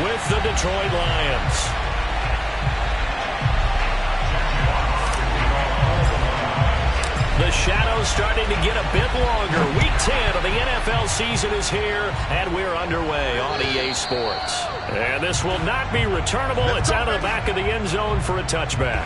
with the Detroit Lions. The shadow's starting to get a bit longer. Week 10 of the NFL season is here, and we're underway on EA Sports. And this will not be returnable. It's out of the back of the end zone for a touchback.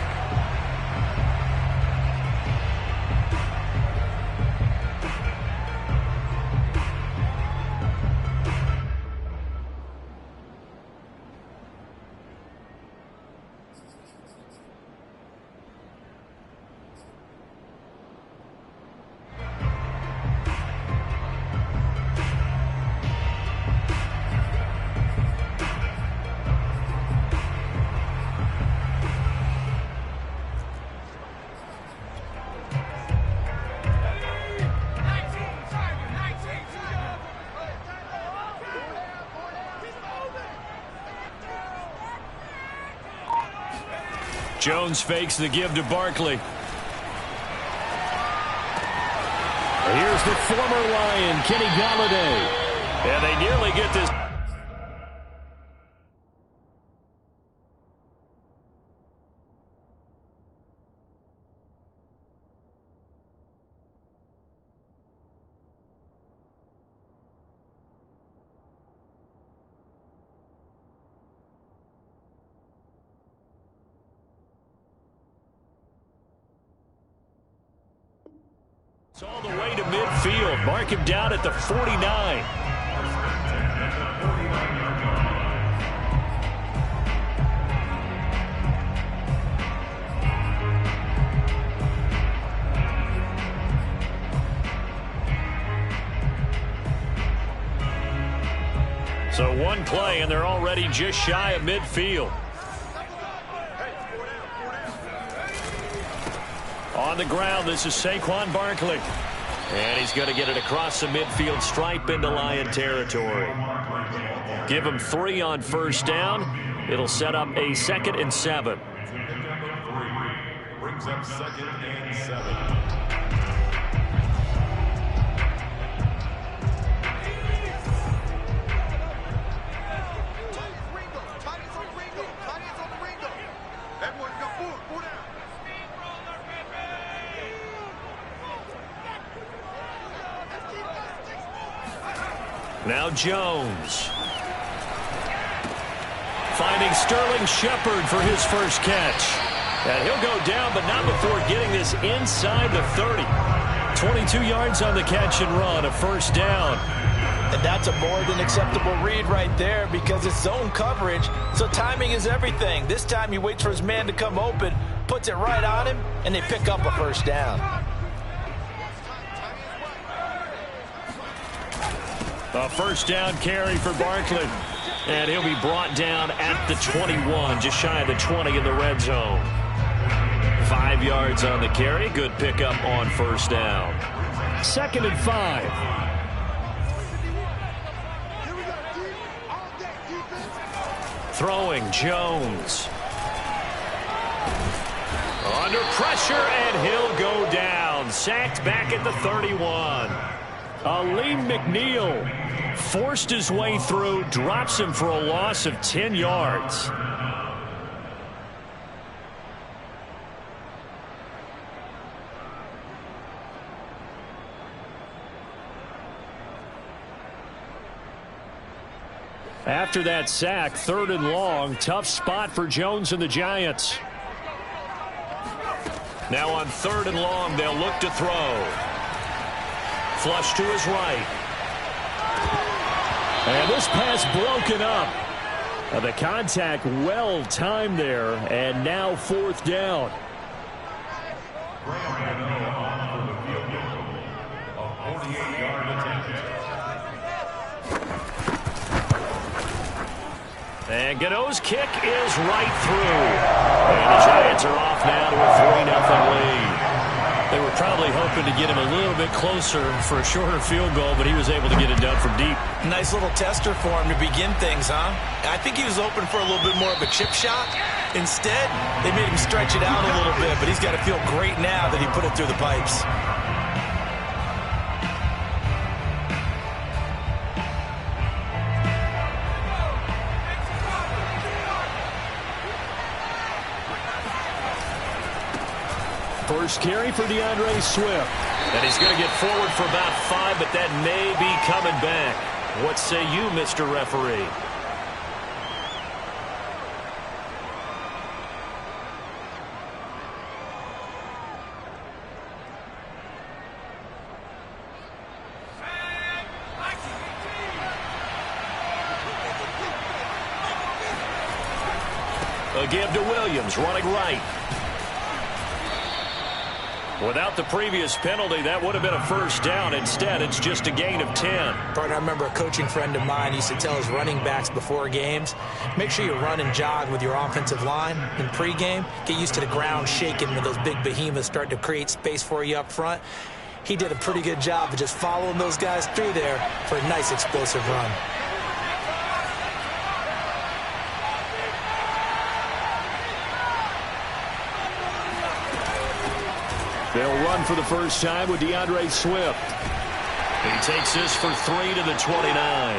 Jones fakes the give to Barkley. Here's the former Lion, Kenny Golladay. And they nearly get this. It's all the way to midfield. Mark him down at the 49. So one play, and they're already just shy of midfield. On the ground, this is Saquon Barkley. And he's going to get it across the midfield stripe into Lion territory. Give him 3 on first down. It'll set up a 2nd and 7. Brings up 2nd and 7. Now Jones. Finding Sterling Shepard for his first catch. And he'll go down, but not before getting this inside the 30. 22 yards on the catch and run, a first down. And that's a more than acceptable read right there because it's zone coverage, so timing is everything. This time he waits for his man to come open, puts it right on him, and they pick up a first down. A first down carry for Barkley. And he'll be brought down at the 21, just shy of the 20 in the red zone. 5 yards on the carry. Good pickup on first down. 2nd and 5. Throwing Jones. Under pressure, and he'll go down. Sacked back at the 31. Aleem McNeil forced his way through, drops him for a loss of 10 yards. After that sack, 3rd and long, tough spot for Jones and the Giants. Now on 3rd and long, they'll look to throw. Flush to his right. And this pass broken up. The contact well timed there, and now 4th down. And Gano's kick is right through. And the Giants are off now to a 3-0 lead. They were probably hoping to get him a little bit closer for a shorter field goal, but he was able to get it done from deep. Nice little tester for him to begin things, huh? I think he was hoping for a little bit more of a chip shot. Instead, they made him stretch it out a little bit, but he's got to feel great now that he put it through the pipes. First carry for DeAndre Swift. And he's going to get forward for about 5, but that may be coming back. What say you, Mr. Referee? A give to Williams, running right. Without the previous penalty, that would have been a first down. Instead, it's just a gain of 10. Partner, I remember a coaching friend of mine used to tell his running backs before games, make sure you run and jog with your offensive line in pregame. Get used to the ground shaking when those big behemoths start to create space for you up front. He did a pretty good job of just following those guys through there for a nice explosive run. They'll run for the first time with DeAndre Swift. He takes this for 3 to the 29.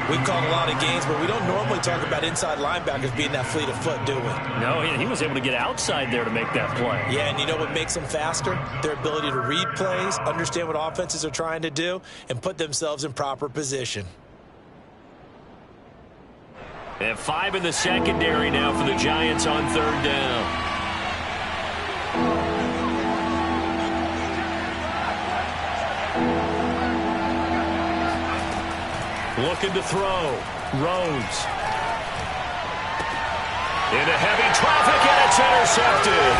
We've called a lot of games, but we don't normally talk about inside linebackers being that fleet of foot, do we? No, he was able to get outside there to make that play. Yeah, and you know what makes them faster? Their ability to read plays, understand what offenses are trying to do, and put themselves in proper position. And 5 in the secondary now for the Giants on third down. Looking to throw. Rhodes. Into heavy traffic, and it's intercepted.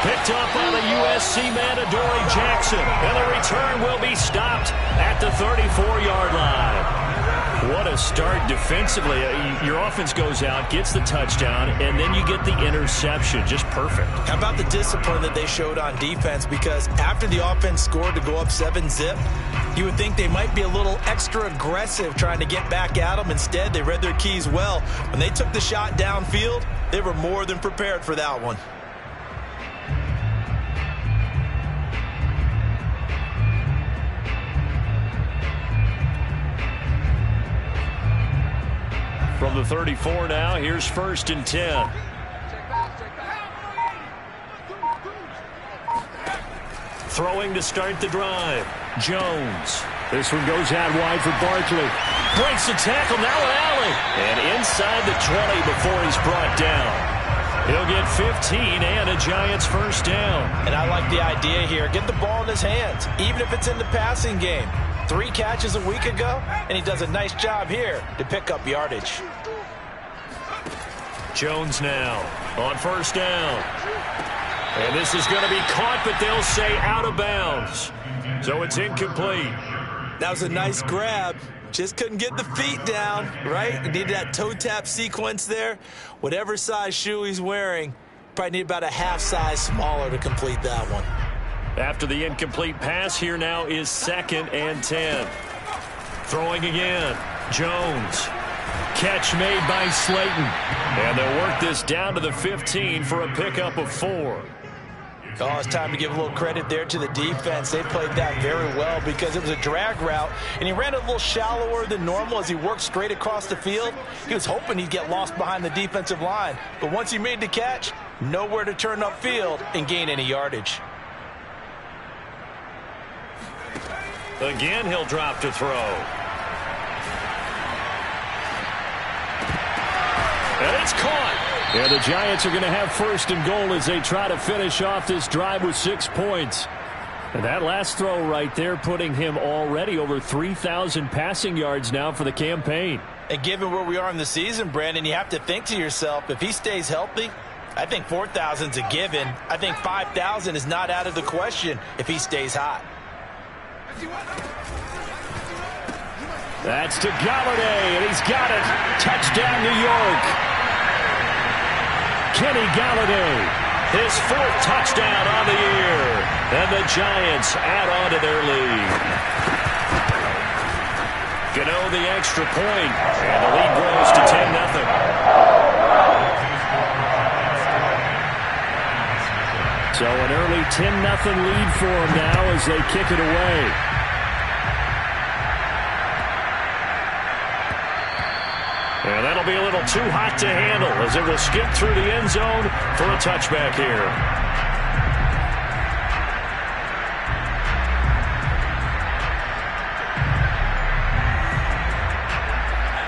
Picked up by the USC man, Adoree Jackson. And the return will be stopped at the 34-yard line. What a start defensively. Your offense goes out, gets the touchdown, and then you get the interception. Just perfect. How about the discipline that they showed on defense? Because after the offense scored to go up 7-zip, you would think they might be a little extra aggressive trying to get back at them. Instead, they read their keys well. When they took the shot downfield, they were more than prepared for that one. From the 34 now, here's 1st and 10. Throwing to start the drive. Jones. This one goes out wide for Barkley. Breaks the tackle, now an alley. And inside the 20 before he's brought down. He'll get 15 and a Giants first down. And I like the idea here. Get the ball in his hands, even if it's in the passing game. 3 catches a week ago, and he does a nice job here to pick up yardage. Jones now on first down. And this is going to be caught, but they'll say out of bounds. So it's incomplete. That was a nice grab. Just couldn't get the feet down, right? He needed that toe tap sequence there. Whatever size shoe he's wearing, probably need about a half size smaller to complete that one. After the incomplete pass, here now is 2nd and 10. Throwing again. Jones. Catch made by Slayton. And they'll work this down to the 15 for a pickup of 4. Oh, it's time to give a little credit there to the defense. They played that very well because it was a drag route, and he ran a little shallower than normal as he worked straight across the field. He was hoping he'd get lost behind the defensive line, but once he made the catch, nowhere to turn upfield and gain any yardage. Again, he'll drop to throw. And it's caught. Yeah, the Giants are going to have 1st and goal as they try to finish off this drive with 6 points. And that last throw right there putting him already over 3,000 passing yards now for the campaign. And given where we are in the season, Brandon, you have to think to yourself, if he stays healthy, I think 4,000's a given. I think 5,000 is not out of the question if he stays hot. That's to Galladay, and he's got it. Touchdown, New York. Kenny Galladay, his 4th touchdown on the year. And the Giants add on to their lead. Gano the extra point, and the lead grows to 10-0. So an early 10-0 lead for them now as they kick it away. And that'll be a little too hot to handle as it will skip through the end zone for a touchback here.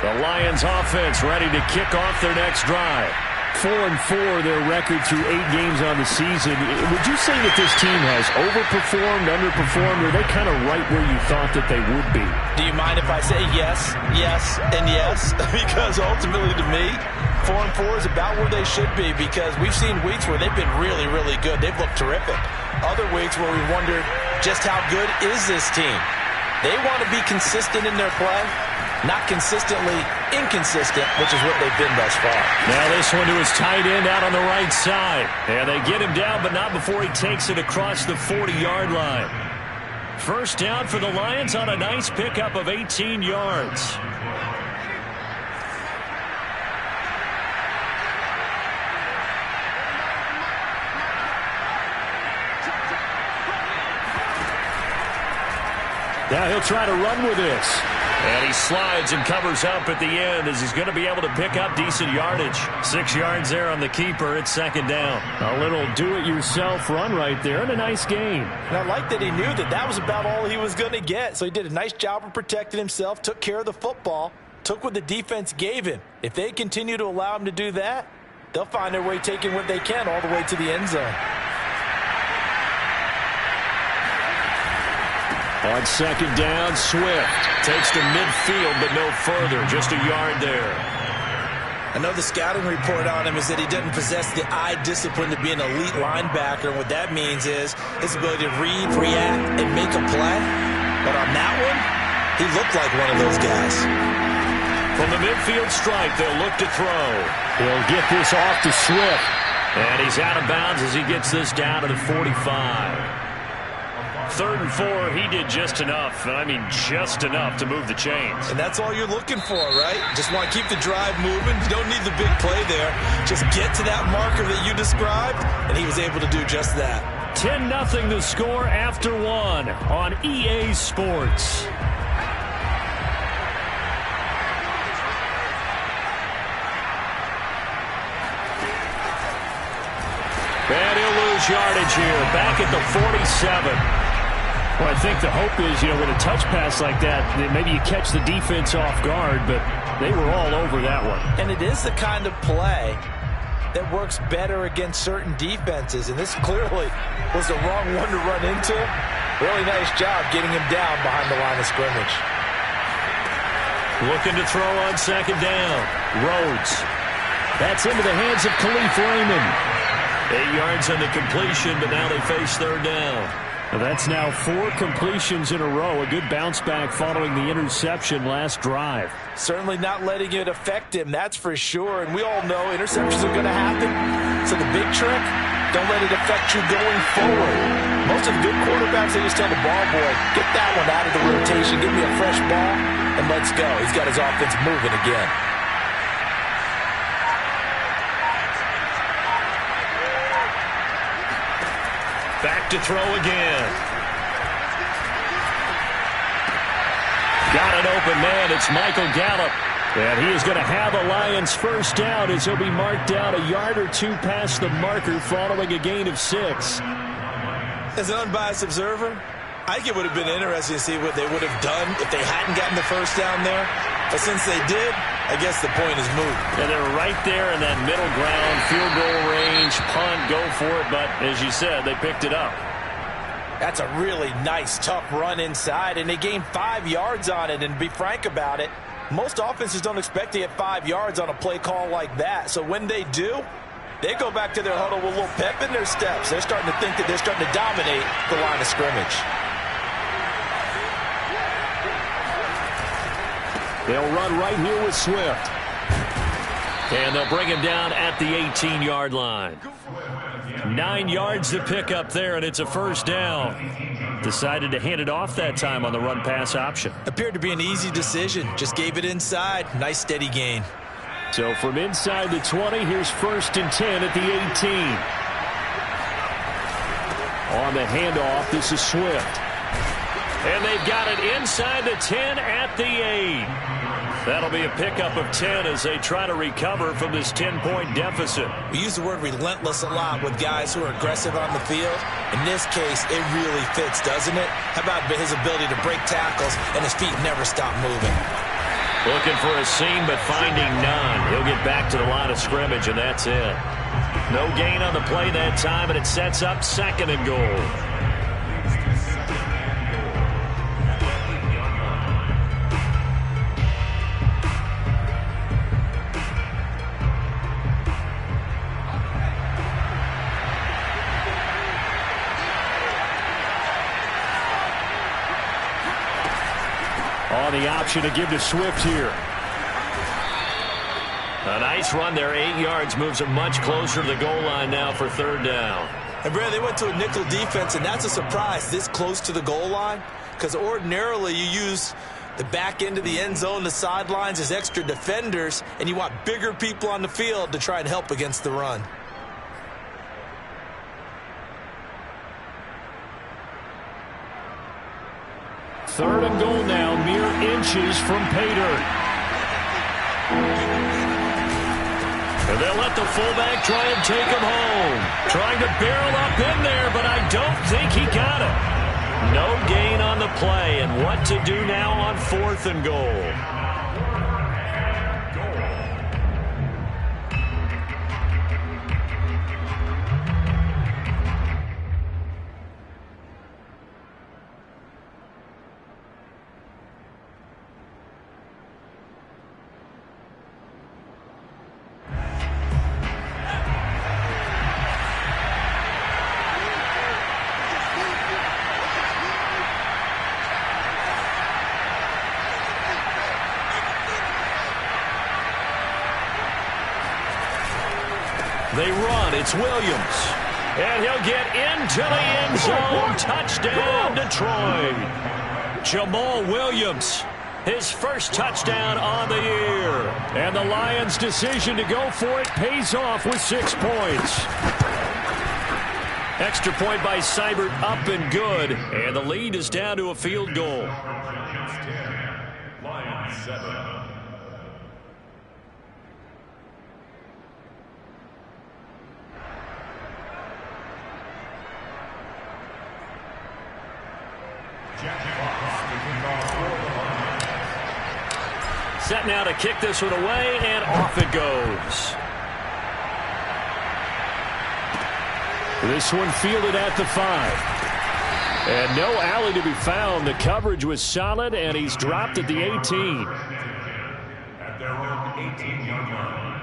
The Lions offense ready to kick off their next drive. 4-4, their record through 8 games on the season. Would you say that this team has overperformed, underperformed, or are they kind of right where you thought that they would be? Do you mind if I say yes, yes, and yes? Because ultimately to me, 4-4 is about where they should be, because we've seen weeks where they've been really, really good. They've looked terrific. Other weeks where we wondered just how good is this team. They want to be consistent in their play. Not consistently inconsistent, which is what they've been thus far. Now this one to his tight end out on the right side. And they get him down, but not before he takes it across the 40-yard line. First down for the Lions on a nice pickup of 18 yards. Now he'll try to run with this. And he slides and covers up at the end as he's going to be able to pick up decent yardage. 6 yards there on the keeper. It's second down. A little do-it-yourself run right there and a nice gain. And I like that he knew that that was about all he was going to get. So he did a nice job of protecting himself, took care of the football, took what the defense gave him. If they continue to allow him to do that, they'll find their way taking what they can all the way to the end zone. On second down, Swift takes to midfield, but no further. Just a yard there. I know the scouting report on him is that he doesn't possess the eye discipline to be an elite linebacker. And what that means is his ability to read, react, and make a play. But on that one, he looked like one of those guys. From the midfield stripe, they'll look to throw. He'll get this off to Swift. And he's out of bounds as he gets this down to the 45. 3rd and 4, he did just enough, and I mean just enough to move the chains. And that's all you're looking for, right? Just want to keep the drive moving. You don't need the big play there. Just get to that marker that you described, and he was able to do just that. 10-0 the score after 1 on EA Sports. And he'll lose yardage here, back at the 47. Well, I think the hope is, with a touch pass like that maybe you catch the defense off guard, but they were all over that one. And it is the kind of play that works better against certain defenses, and this clearly was the wrong one to run into. Really nice job getting him down behind the line of scrimmage. Looking to throw on second down. Rhodes. That's into the hands of Khalif Raymond. 8 yards on the completion, but now they face third down. Well, that's now 4 completions in a row. A good bounce back following the interception last drive. Certainly not letting it affect him, that's for sure. And we all know interceptions are going to happen. So the big trick, don't let it affect you going forward. Most of the good quarterbacks, they just tell the ball boy, get that one out of the rotation, give me a fresh ball, and let's go. He's got his offense moving again. Back to throw again. Got an open man. It's Michael Gallup. And he is going to have a Lions first down as he'll be marked down a yard or 2 past the marker following a gain of 6. As an unbiased observer, I think it would have been interesting to see what they would have done if they hadn't gotten the first down there. But since they did, I guess the point is moot. And they're right there in that middle ground, field goal range, punt, go for it. But as you said, they picked it up. That's a really nice, tough run inside, and they gained 5 yards on it. And to be frank about it, most offenses don't expect to get 5 yards on a play call like that. So when they do, they go back to their huddle with a little pep in their steps. They're starting to think that they're starting to dominate the line of scrimmage. They'll run right here with Swift. And they'll bring him down at the 18-yard line. 9 yards to pick up there, and it's a first down. Decided to hand it off that time on the run-pass option. Appeared to be an easy decision. Just gave it inside. Nice, steady gain. So from inside the 20, here's 1st and 10 at the 18. On the handoff, this is Swift. And they've got it inside the 10 at the 8. That'll be a pickup of 10 as they try to recover from this 10-point deficit. We use the word relentless a lot with guys who are aggressive on the field. In this case, it really fits, doesn't it? How about his ability to break tackles and his feet never stop moving? Looking for a seam, but finding none. He'll get back to the line of scrimmage, and that's it. No gain on the play that time, and it sets up 2nd and goal. On the option to give to Swift here. A nice run there, 8 yards, moves him much closer to the goal line now for 3rd down. And Brad, they went to a nickel defense, and that's a surprise this close to the goal line, because ordinarily you use the back end of the end zone, the sidelines as extra defenders, and you want bigger people on the field to try and help against the run. Third and goal now, mere inches from pay dirt. And they'll let the fullback try and take him home. Trying to barrel up in there, but I don't think he got it. No gain on the play, and what to do now on 4th and goal. They run. It's Williams. And he'll get into the end zone. Touchdown, Detroit. Jamal Williams, his first touchdown on the year. And the Lions' decision to go for it pays off with 6 points. Extra point by Seibert, up and good. And the lead is down to a field goal. Lions 10, Lions 7. Set now to kick this one away, and off it goes. This one fielded at the 5. And no alley to be found. The coverage was solid, and he's dropped at the 18. At their own 18-yard line.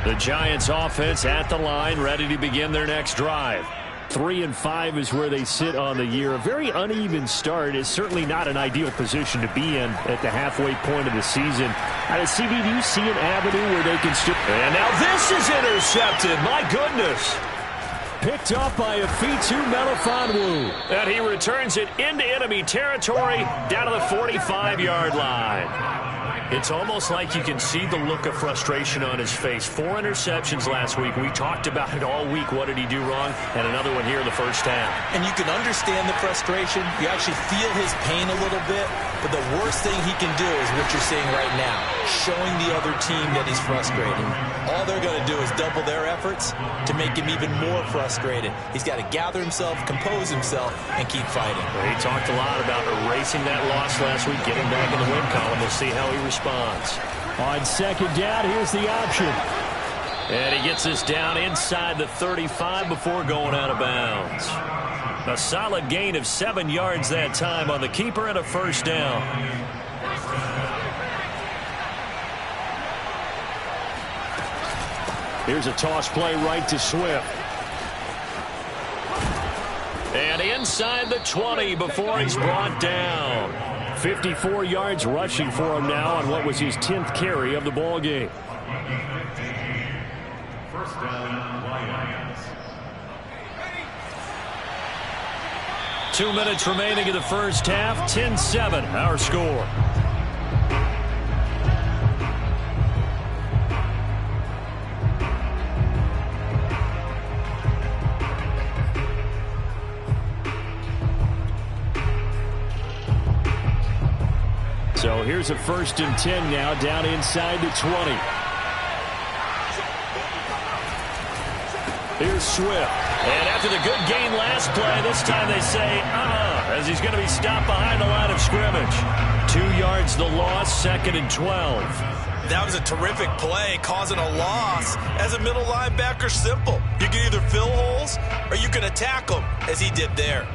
The Giants offense at the line, ready to begin their next drive. 3-5 is where they sit on the year. A very uneven start is certainly not an ideal position to be in at the halfway point of the season. CB, do you see an avenue where they can still... And now this is intercepted. My goodness. Picked up by Afitu Melifonwu. And he returns it into enemy territory down to the 45-yard line. It's almost like you can see the look of frustration on his face. 4 interceptions last week. We talked about it all week. What did he do wrong? And another one here in the first half. And you can understand the frustration. You actually feel his pain a little bit. But the worst thing he can do is what you're seeing right now, showing the other team that he's frustrated. All they're going to do is double their efforts to make him even more frustrated. He's got to gather himself, compose himself, and keep fighting. Well, he talked a lot about erasing that loss last week, getting back in the win column. We'll see how he responds. On second down, here's the option. And he gets this down inside the 35 before going out of bounds. A solid gain of 7 yards that time on the keeper and a first down. Here's a toss play right to Swift. And inside the 20 before he's brought down. 54 yards rushing for him now on what was his 10th carry of the ball game. First down, Lions. 2 minutes remaining in the first half. 10-7, our score. So here's Here's a 1st and 10 now, down inside the 20. Here's Swift. And after the good gain last play, this time they say, as he's going to be stopped behind the line of scrimmage. 2 yards the loss, 2nd and 12. That was a terrific play, causing a loss. As a middle linebacker, simple. You can either fill holes or you can attack them, as he did there.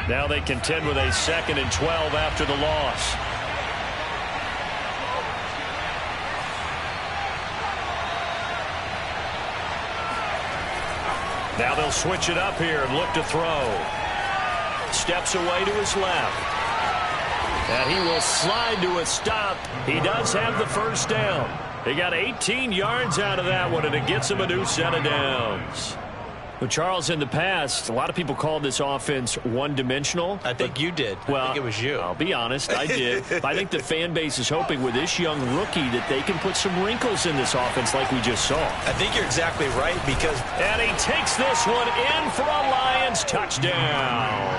Now they contend with a 2nd and 12 after the loss. Now they'll switch it up here and look to throw. Steps away to his left. And he will slide to a stop. He does have the 1st down. He got 18 yards out of that one, and it gets him a new set of downs. Well, Charles, in the past, a lot of people called this offense one-dimensional. I think you did. Well, I think it was you. I'll be honest, I did. I think the fan base is hoping with this young rookie that they can put some wrinkles in this offense like we just saw. I think you're exactly right because... And he takes this one in for a Lions touchdown.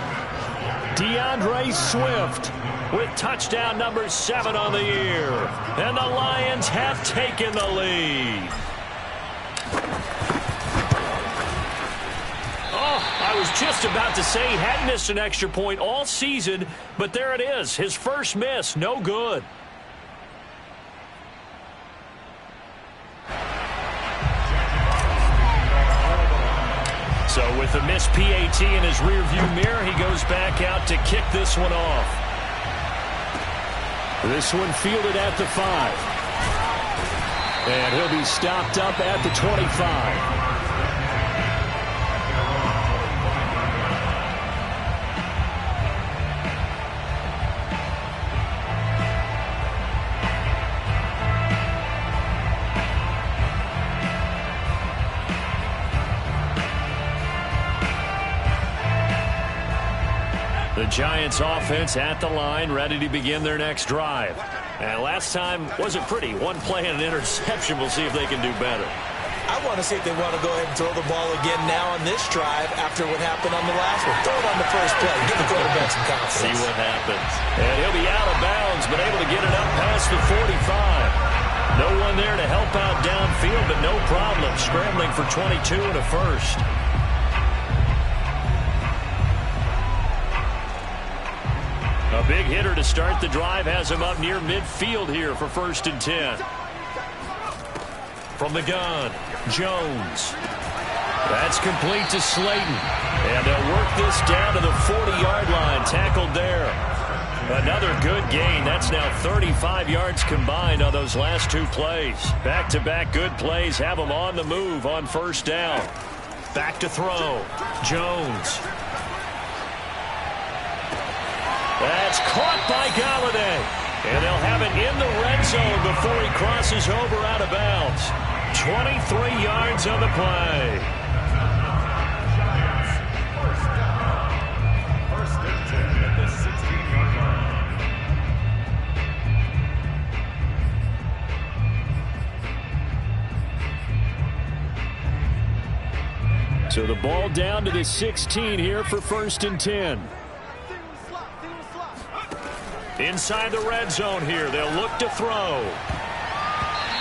DeAndre Swift with touchdown number 7 on the year. And the Lions have taken the lead. I was just about to say he hadn't missed an extra point all season, but there it is. His first miss, no good. So with the missed PAT in his rearview mirror, he goes back out to kick this one off. This one fielded at the 5. And he'll be stopped up at the 25. The Giants offense at the line, ready to begin their next drive. And last time wasn't pretty. One play and an interception. We'll see if they can do better. I want to see if they want to go ahead and throw the ball again now on this drive after what happened on the last one. Throw it on the first play. Give the quarterback some confidence. See what happens. And he'll be out of bounds, but able to get it up past the 45. No one there to help out downfield, but no problem. Scrambling for 22 and a first. A big hitter to start the drive has him up near midfield here for 1st and 10. From the gun, Jones. That's complete to Slayton. And they'll work this down to the 40-yard line. Tackled there. Another good gain. That's now 35 yards combined on those last 2 plays. Back-to-back good plays have them on the move on 1st down. Back to throw. Jones. That's caught by Galladay. And they'll have it in the red zone before he crosses over out of bounds. 23 yards on the play. First and 10 at the 16-yard line. So the ball down to the 16 here for 1st and 10. Inside the red zone here, they'll look to throw.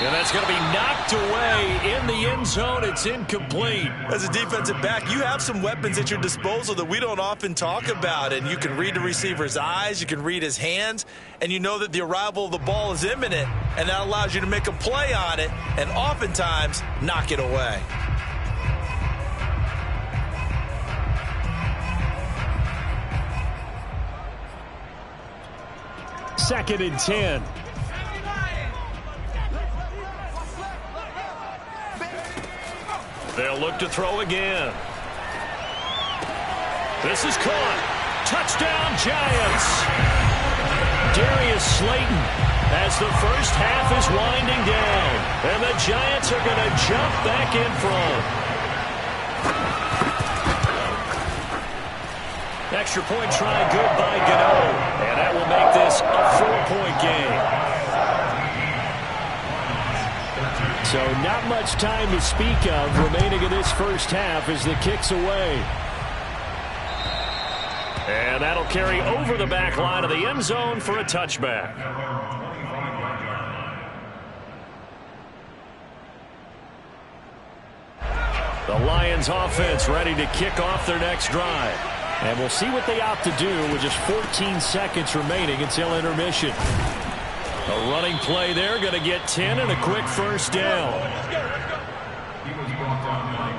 And that's going to be knocked away in the end zone. It's incomplete. As a defensive back, you have some weapons at your disposal that we don't often talk about. And you can read the receiver's eyes, you can read his hands, and you know that the arrival of the ball is imminent. And that allows you to make a play on it and oftentimes knock it away. 2nd and 10. They'll look to throw again. This is caught. Touchdown, Giants. Darius Slayton as the first half is winding down. And the Giants are going to jump back in front. Extra point try good by Gano. And that will make this a 4-point game. So not much time to speak of remaining in this first half as the kick's away. And that'll carry over the back line of the end zone for a touchback. The Lions offense ready to kick off their next drive. And we'll see what they opt to do with just 14 seconds remaining until intermission. A running play there, going to get 10 and a quick first down. He was brought down by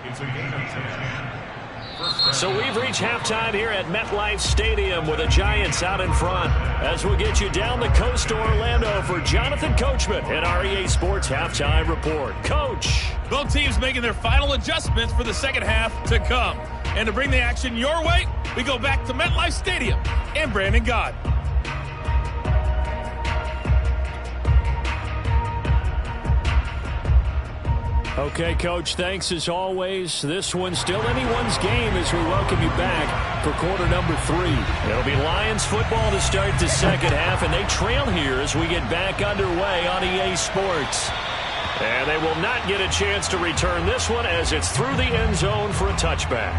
It's a gain of 10. So we've reached halftime here at MetLife Stadium with the Giants out in front. As we'll get you down the coast to Orlando for Jonathan Coachman and our EA Sports Halftime Report. Coach. Both teams making their final adjustments for the second half to come. And to bring the action your way, we go back to MetLife Stadium and Brandon Gott. Okay, Coach, thanks as always. This one's still anyone's game as we welcome you back for quarter number 3. It'll be Lions football to start the second half, and they trail here as we get back underway on EA Sports. And they will not get a chance to return this one as it's through the end zone for a touchback.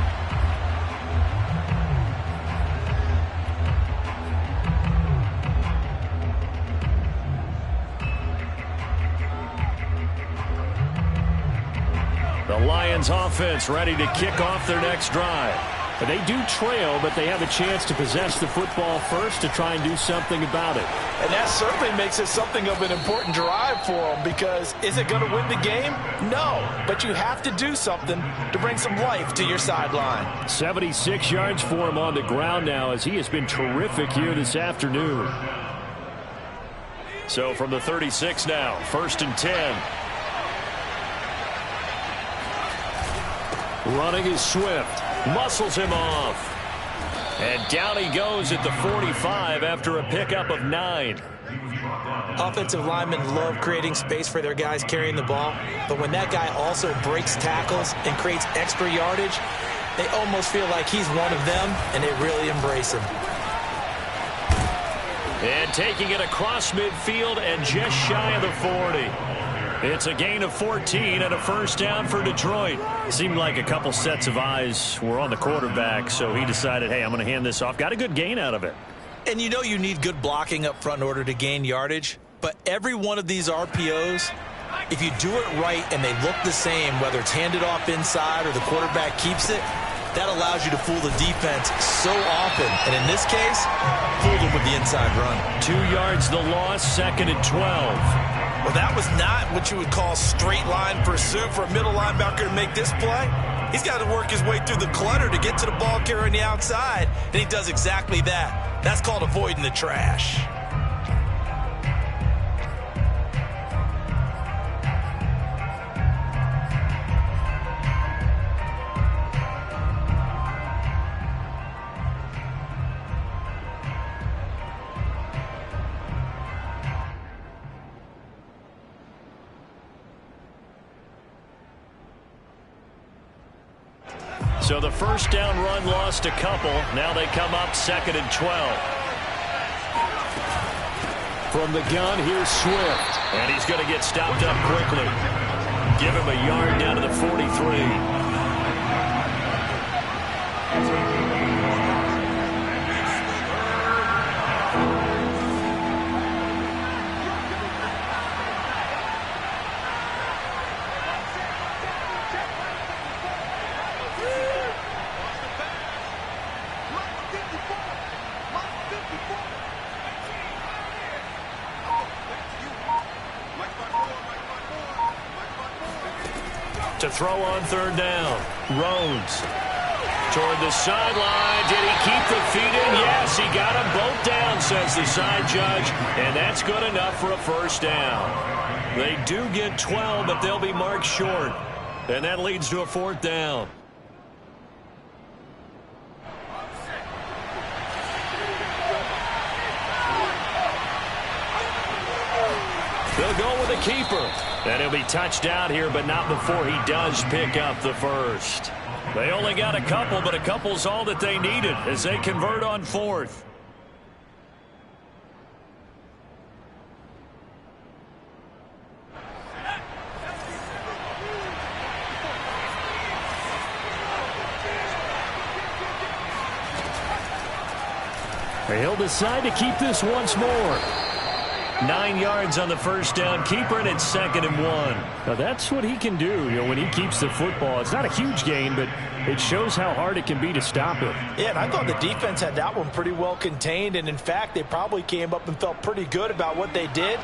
The Lions offense ready to kick off their next drive. But they do trail, but they have a chance to possess the football first to try and do something about it. And that certainly makes it something of an important drive for them, because is it going to win the game? No, but you have to do something to bring some life to your sideline. 76 yards for him on the ground now, as he has been terrific here this afternoon. So from the 36 now, 1st and 10. Running is Swift. Muscles him off. And down he goes at the 45 after a pickup of 9. Offensive linemen love creating space for their guys carrying the ball, but when that guy also breaks tackles and creates extra yardage, they almost feel like he's one of them, and they really embrace him. And taking it across midfield and just shy of the 40. It's a gain of 14 and a first down for Detroit. Seemed like a couple sets of eyes were on the quarterback, so he decided, hey, I'm going to hand this off. Got a good gain out of it. And you know you need good blocking up front in order to gain yardage, but every one of these RPOs, if you do it right and they look the same, whether it's handed off inside or the quarterback keeps it, that allows you to fool the defense so often. And in this case, fooled them with the inside run. 2 yards the loss, 2nd and 12. Well, that was not what you would call straight line pursuit for a middle linebacker to make this play. He's got to work his way through the clutter to get to the ball carrier on the outside, and he does exactly that. That's called avoiding the trash. So the first down run lost a couple. Now they come up 2nd and 12. From the gun, here's Swift. And he's going to get stopped up quickly. Give him a yard down to the 43. To throw on 3rd down. Rhodes toward the sideline. Did he keep the feet in? Yes, he got them both down, says the side judge. And that's good enough for a first down. They do get 12, but they'll be marked short. And that leads to a 4th down. They'll go with a keeper. And he'll be touched out here, but not before he does pick up the first. They only got a couple, but a couple's all that they needed as they convert on 4th. He'll decide to keep this once more. 9 yards on the first down. Keeper, and it's 2nd and 1. Now that's what he can do, when he keeps the football. It's not a huge gain, but it shows how hard it can be to stop it. Yeah, and I thought the defense had that one pretty well contained, and in fact, they probably came up and felt pretty good about what they did.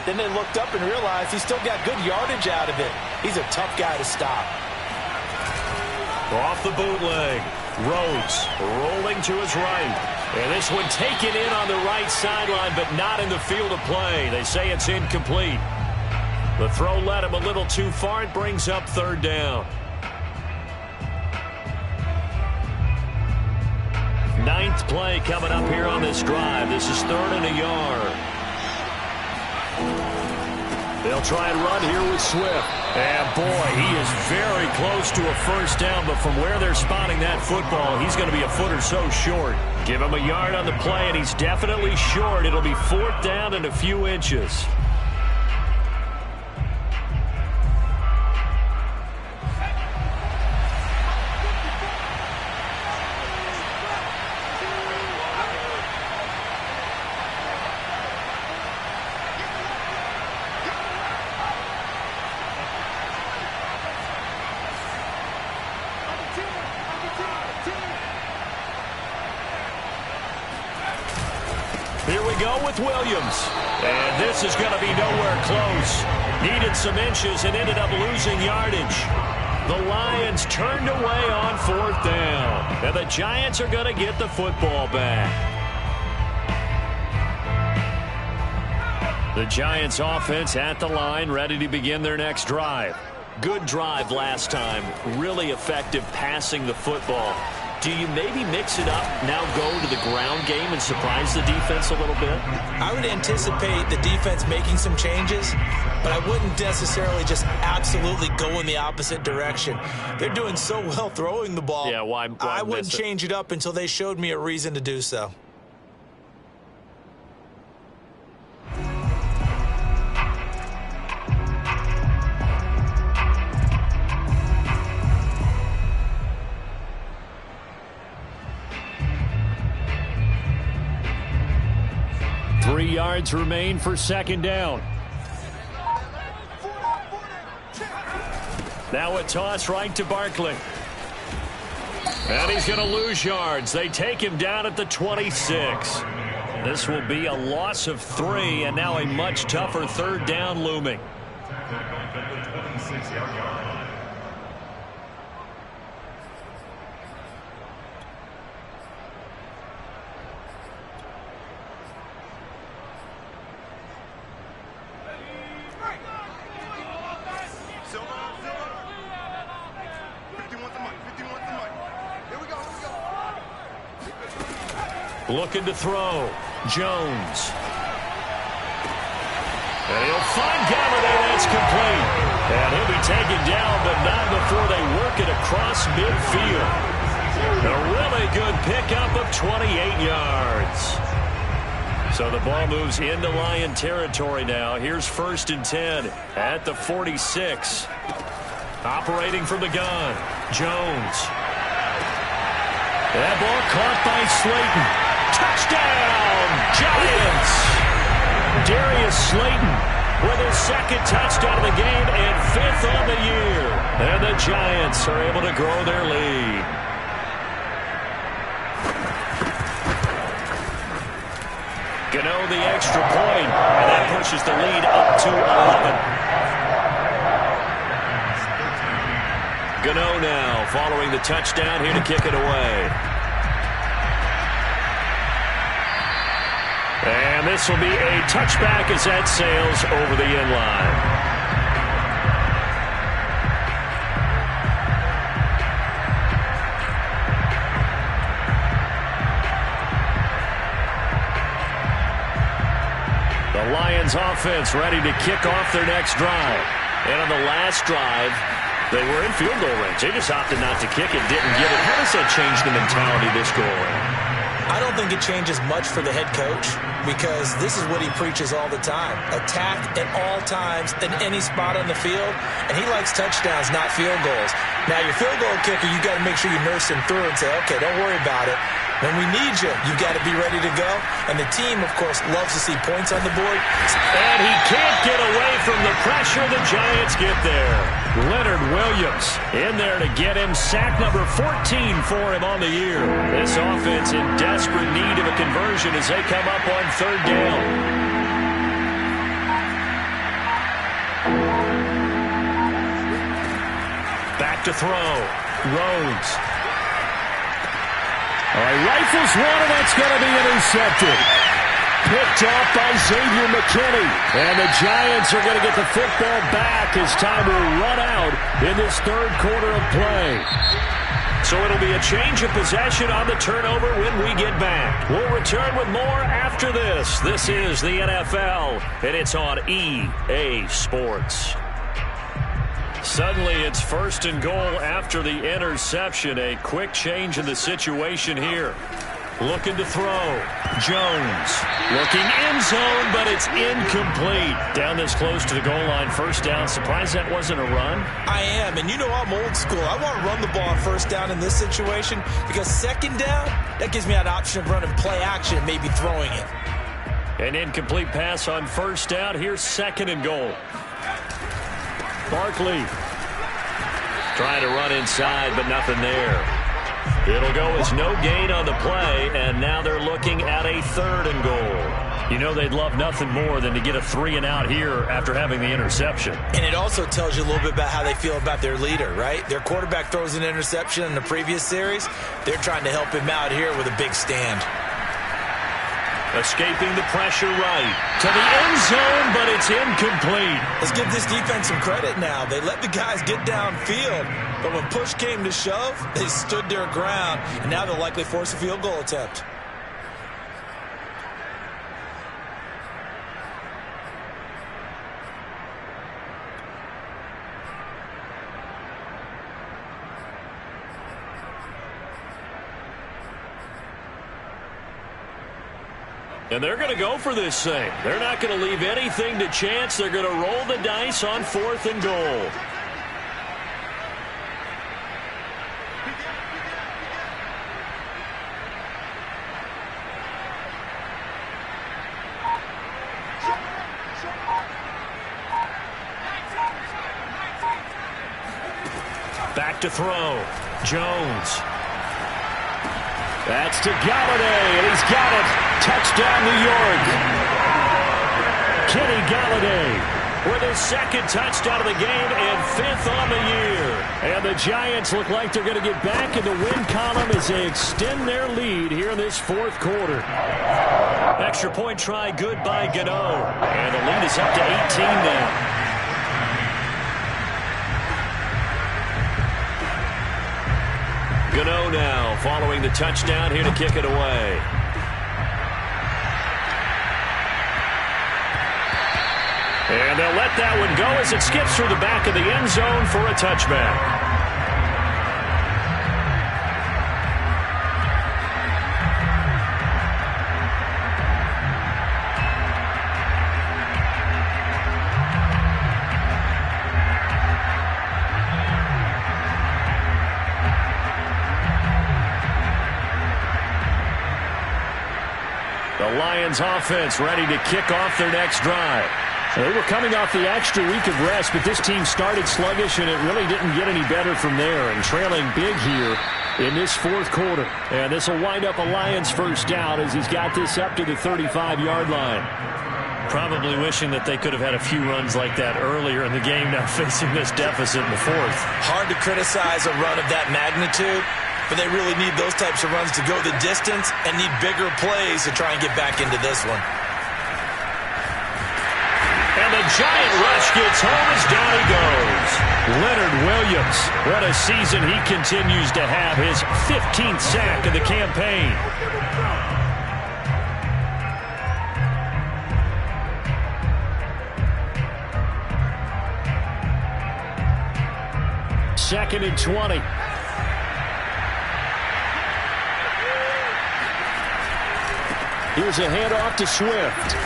Then they looked up and realized he still got good yardage out of it. He's a tough guy to stop. Off the bootleg. Rhodes rolling to his right. And this one taken in on the right sideline, but not in the field of play. They say it's incomplete. The throw led him a little too far. It brings up 3rd down. 9th play coming up here on this drive. This is 3rd and a yard. They'll try and run here with Swift. And, boy, he is very close to a first down, but from where they're spotting that football, he's going to be a foot or so short. Give him a yard on the play, and he's definitely short. It'll be 4th down and a few inches. Here we go with Williams. And this is going to be nowhere close. Needed some inches and ended up losing yardage. The Lions turned away on 4th down. And the Giants are going to get the football back. The Giants offense at the line, ready to begin their next drive. Good drive last time. Really effective passing the football. Do you maybe mix it up, now go to the ground game and surprise the defense a little bit? I would anticipate the defense making some changes, but I wouldn't necessarily just absolutely go in the opposite direction. They're doing so well throwing the ball. Yeah, why I wouldn't change it up until they showed me a reason to do so. Yards remain for 2nd down. Now a toss right to Barkley. And he's going to lose yards. They take him down at the 26. This will be a loss of 3, and now a much tougher 3rd down looming. Looking to throw. Jones. And he'll find Galladay. That's complete. And he'll be taken down, but not before they work it across midfield. A really good pickup of 28 yards. So the ball moves into Lion territory now. Here's 1st and 10 at the 46. Operating from the gun. Jones. That ball caught by Slayton. Touchdown, Giants! Darius Slayton with his 2nd touchdown of the game and 5th on the year. And the Giants are able to grow their lead. Gano the extra point, and that pushes the lead up to 11. Gano now following the touchdown here to kick it away. And this will be a touchback as that sails over the end line. The Lions offense ready to kick off their next drive. And on the last drive, they were in field goal range. They just opted not to kick it, didn't get it. How does that change the mentality this go around? I don't think it changes much for the head coach because this is what he preaches all the time. Attack at all times in any spot on the field, and he likes touchdowns, not field goals. Now, your field goal kicker, you got to make sure you nurse him through and say, okay, don't worry about it. When we need you, you've got to be ready to go. And the team, of course, loves to see points on the board. And he can't get away from the pressure. The Giants get there. Leonard Williams in there to get him. Sack number 14 for him on the year. This offense in desperate need of a conversion as they come up on third down. Back to throw. Rhodes. All right, rifles one, and that's going to be intercepted. Picked off by Xavier McKinney. And the Giants are going to get the football back as time will run out in this third quarter of play. So it'll be a change of possession on the turnover when we get back. We'll return with more after this. This is the NFL, and it's on EA Sports. Suddenly, it's first and goal after the interception. A quick change in the situation here. Looking to throw. Jones looking end zone, but it's incomplete. Down this close to the goal line, first down. Surprised that wasn't a run? I am, and you know I'm old school. I want to run the ball on first down in this situation because second down, that gives me an option of running play action and maybe throwing it. An incomplete pass on first down. Here's second and goal. Barkley trying to run inside, but nothing there. It'll go as no gain on the play, and now they're looking at a third and goal. You know they'd love nothing more than to get a 3-and-out here after having the interception. And it also tells you a little bit about how they feel about their leader, right? Their quarterback throws an interception in the previous series. They're trying to help him out here with a big stand. Escaping the pressure right to the end zone, but it's incomplete. Let's give this defense some credit now. They let the guys get downfield, but when push came to shove, they stood their ground, and now they'll likely force a field goal attempt. And they're going to go for this thing. They're not going to leave anything to chance. They're going to roll the dice on fourth and goal. Back to throw. Jones. That's to Galladay, and he's got it. Touchdown, New York. Kenny Galladay with his second touchdown of the game and fifth on the year. And the Giants look like they're going to get back in the win column as they extend their lead here in this fourth quarter. Extra point try good by Gano. And the lead is up to 18 now. Gano now following the touchdown here to kick it away. And they'll let that one go as it skips through the back of the end zone for a touchback. The Lions offense ready to kick off their next drive. They were coming off the extra week of rest, but this team started sluggish, and it really didn't get any better from there. And trailing big here in this fourth quarter. And this will wind up a Lions first down as he's got this up to the 35-yard line. Probably wishing that they could have had a few runs like that earlier in the game, now facing this deficit in the fourth. Hard to criticize a run of that magnitude, but they really need those types of runs to go the distance and need bigger plays to try and get back into this one. And the giant rush gets home as down he goes. Leonard Williams, what a season he continues to have. His 15th sack of the campaign. Second and 20. Here's a handoff to Swift.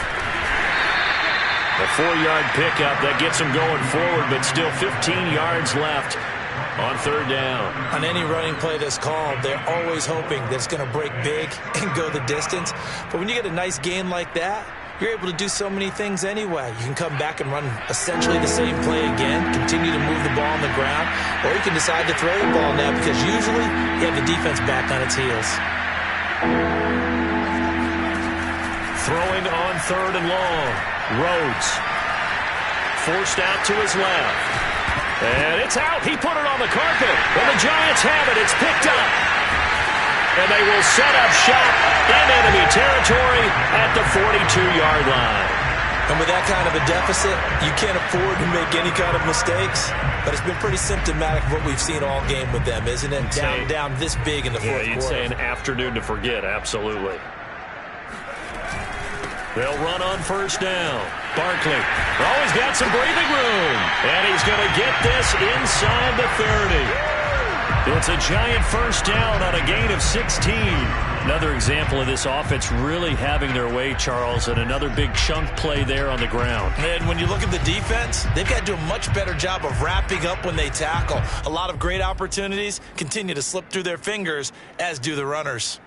A 4-yard pickup that gets him going forward, but still 15 yards left on third down. On any running play that's called, they're always hoping that it's going to break big and go the distance. But when you get a nice gain like that, you're able to do so many things anyway. You can come back and run essentially the same play again, continue to move the ball on the ground, or you can decide to throw the ball now because usually you have the defense back on its heels. Throwing on third and long. Rhodes forced out to his left. And it's out. He put it on the carpet. And the Giants have it. It's picked up. And they will set up shop in enemy territory at the 42-yard line. And with that kind of a deficit, you can't afford to make any kind of mistakes. But it's been pretty symptomatic of what we've seen all game with them, isn't it? Down this big in the fourth quarter. You'd say an afternoon to forget, absolutely. They'll run on first down. Barkley. He's got some breathing room. And he's going to get this inside the 30. It's a giant first down on a gain of 16. Another example of this offense really having their way, Charles, and another big chunk play there on the ground. And when you look at the defense, they've got to do a much better job of wrapping up when they tackle. A lot of great opportunities continue to slip through their fingers, as do the runners.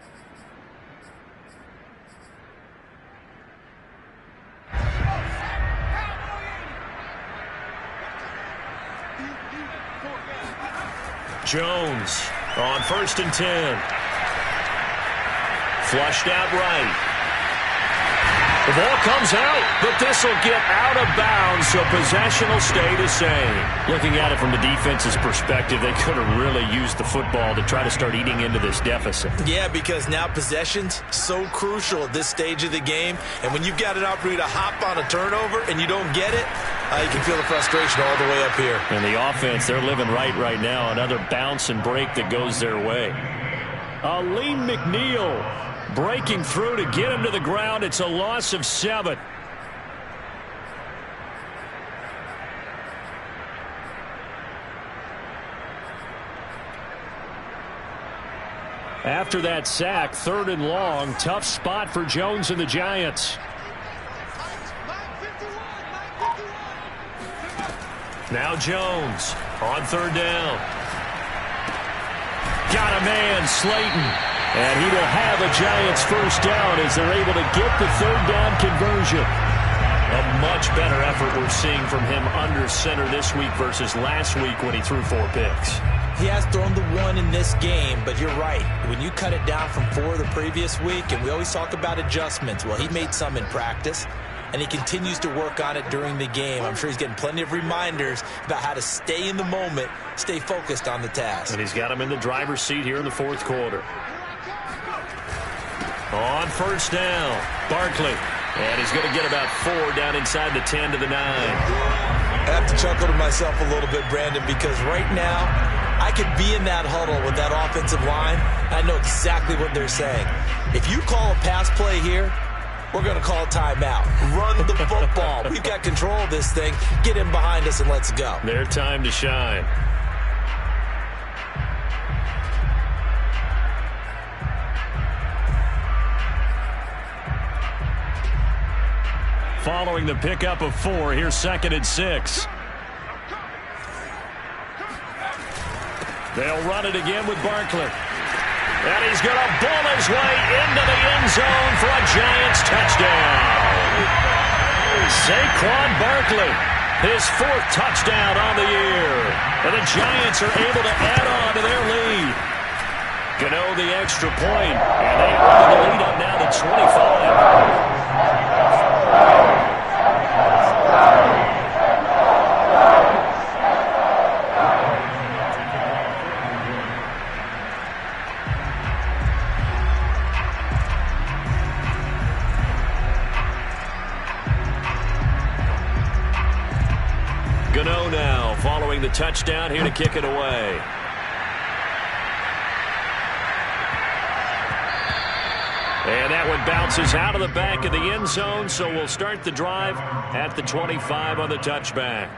Jones on first and 10. Flushed out right. The ball comes out, but this will get out of bounds, so possession will stay the same. Looking at it from the defense's perspective, they could have really used the football to try to start eating into this deficit. Yeah, because now possession's so crucial at this stage of the game, and when you've got an opportunity to hop on a turnover and you don't get it, you can feel the frustration all the way up here. And the offense, they're living right now. Another bounce and break that goes their way. Aleem McNeil breaking through to get him to the ground. It's a loss of 7. After that sack, third and long, tough spot for Jones and the Giants. Now Jones on third down. Got a man, Slayton. And he will have a Giants first down as they're able to get the third down conversion. A much better effort we're seeing from him under center this week versus last week when he threw 4 picks. He has thrown the 1 in this game, but you're right. When you cut it down from 4 the previous week, and we always talk about adjustments, well, he made some in practice, and he continues to work on it during the game. I'm sure he's getting plenty of reminders about how to stay in the moment, stay focused on the task. And he's got him in the driver's seat here in the fourth quarter. On first down, Barkley. And he's going to get about 4 down inside the 10 to the 9. I have to chuckle to myself a little bit, Brandon, because right now I could be in that huddle with that offensive line. I know exactly what they're saying. If you call a pass play here, we're going to call timeout. Run the football. We've got control of this thing. Get in behind us and let's go. Their time to shine. Following the pickup of 4, here's 2nd and 6. They'll run it again with Barkley. And he's going to bull his way into the end zone for a Giants touchdown. Saquon Barkley, his 4th touchdown on the year. And the Giants are able to add on to their lead. Gano the extra point, and they open the lead up now to 25. Gano now following the touchdown here to kick it away. And that one bounces out of the back of the end zone, so we'll start the drive at the 25 on the touchback.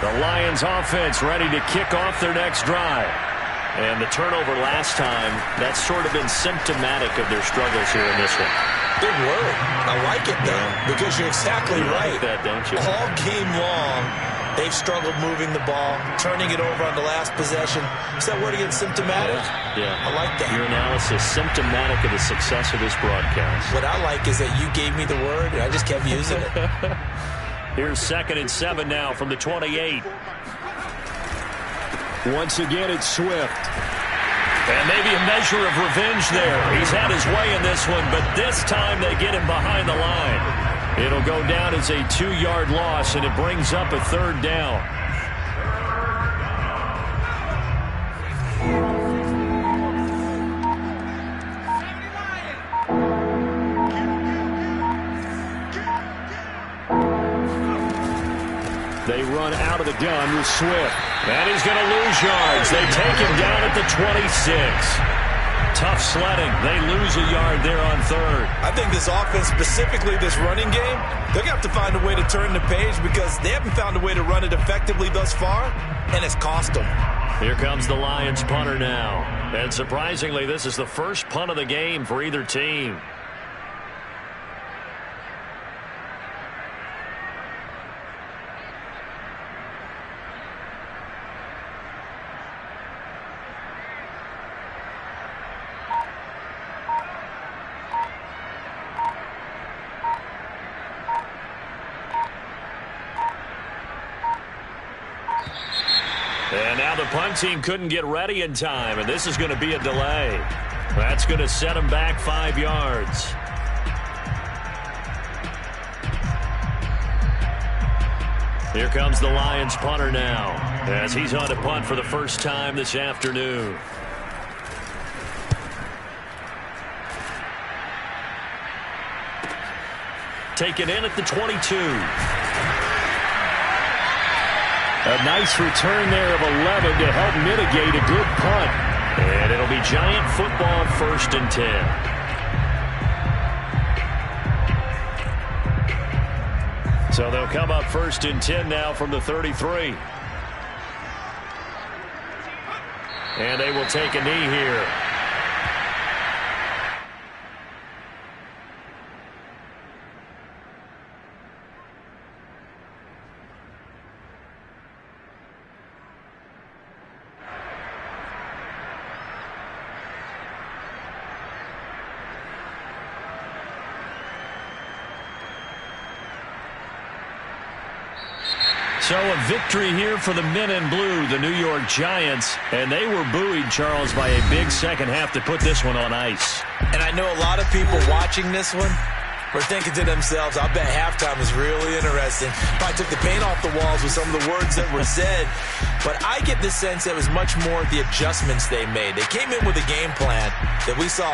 The Lions offense ready to kick off their next drive. And the turnover last time, that's sort of been symptomatic of their struggles here in this one. Big word. I like it, though, because you're exactly right. Like that, don't you? All game long, they've struggled moving the ball, turning it over on the last possession. Is that word again, symptomatic? Yeah. I like that. Your analysis, symptomatic of the success of this broadcast. What I like is that you gave me the word, and I just kept using it. Here's 2nd and 7 now from the 28. Once again, it's Swift. And maybe a measure of revenge there. He's had his way in this one, but this time they get him behind the line. It'll go down as a 2-yard loss, and it brings up a 3rd down. They run out of the gun with Swift. And he's going to lose yards. They take him down at the 26. Tough sledding. They lose a yard there on 3rd. I think this offense, specifically this running game, they're going to have to find a way to turn the page because they haven't found a way to run it effectively thus far, and it's cost them. Here comes the Lions punter now. And surprisingly, this is the first punt of the game for either team. And now the punt team couldn't get ready in time, and this is going to be a delay. That's going to set them back 5 yards. Here comes the Lions punter now, as he's on to punt for the first time this afternoon. Taken in at the 22. A nice return there of 11 to help mitigate a good punt. And it'll be Giant football, 1st and 10. So they'll come up 1st and 10 now from the 33. And they will take a knee here. So a victory here for the men in blue, the New York Giants. And they were buoyed, Charles, by a big second half to put this one on ice. And I know a lot of people watching this one were thinking to themselves, I bet halftime is really interesting. Probably took the paint off the walls with some of the words that were said. But I get the sense that it was much more the adjustments they made. They came in with a game plan that we saw